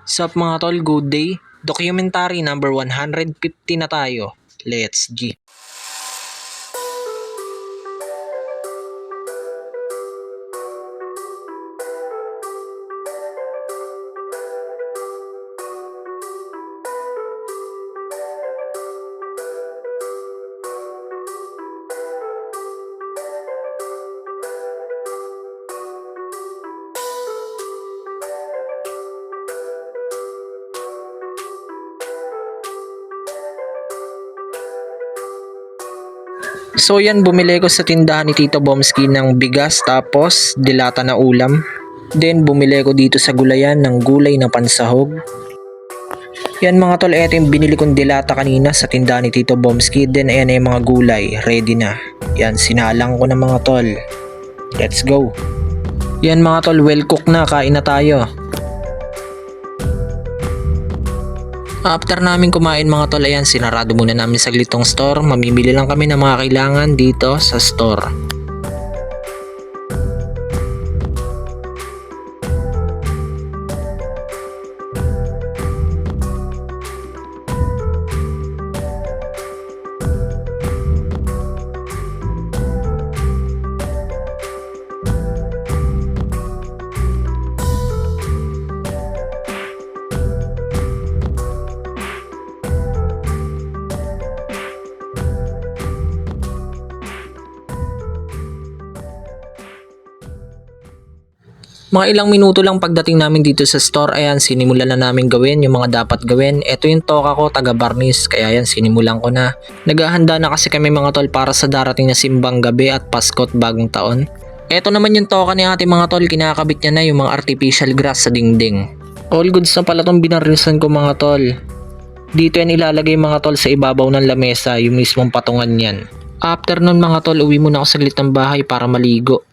Sup mga tol, good day. Documentary number 150 na tayo. Let's G. So yan, bumili ko sa tindahan ni Tito Bomski ng bigas tapos dilata na ulam. Then bumili ko dito sa gulayan ng gulay na pansahog. Yan mga tol, eto yung binili kong dilata kanina sa tindahan ni Tito Bomski. Then ayan na yung mga gulay, ready na. Yan, sinalang ko na mga tol. Let's go. Yan mga tol, well cooked na, kain na tayo. After namin kumain mga tol, ayan, sinarado muna namin saglit tong store. Mamimili lang kami ng mga kailangan dito sa store. Mga ilang minuto lang pagdating namin dito sa store, ayan, sinimulan na namin gawin yung mga dapat gawin. Ito yung toka ko, taga Barnis, kaya ayan, sinimulan ko na. Naghahanda na kasi kami mga tol para sa darating na simbang gabi at Pasko at bagong taon. Ito naman yung toka ni ate mga tol, kinakabit niya na yung mga artificial grass sa dingding. All goods na pala tong binarnisan ko mga tol. Dito yan ilalagay mga tol sa ibabaw ng lamesa, yung mismong patungan yan. After nun mga tol, uwi muna ako saglit ng bahay para maligo.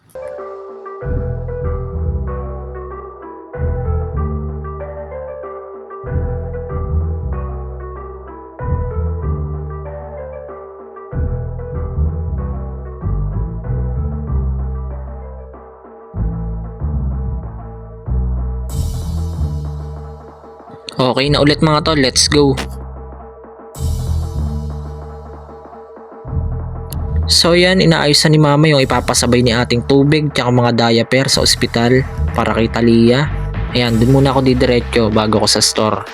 Okay na ulit mga tol, let's go. So yan, inaayos na ni mama yung ipapasabay ni ating tubig tsaka mga diaper sa ospital para kay Talia. Ayan, dun muna ako didiretso bago ko sa store.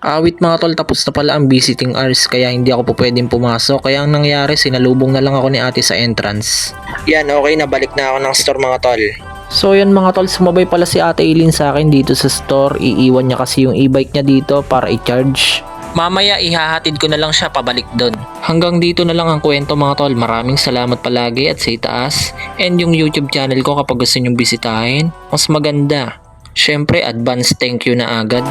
Awit mga tol, tapos na pala ang visiting hours kaya hindi ako po pwedeng pumasok. Kaya ang nangyari, sinalubong na lang ako ni ate sa entrance. Yan, okay na, balik na ako ng store mga tol. So yan mga tol, sumabay pala si ate Eileen sa akin dito sa store. Iiwan niya kasi yung e-bike niya dito para i-charge. Mamaya ihahatid ko na lang siya pabalik doon. Hanggang dito na lang ang kwento mga tol. Maraming salamat palagi at sa itaas. And yung YouTube channel ko kapag gusto nyong bisitahin, mas maganda. Syempre, advance thank you na agad.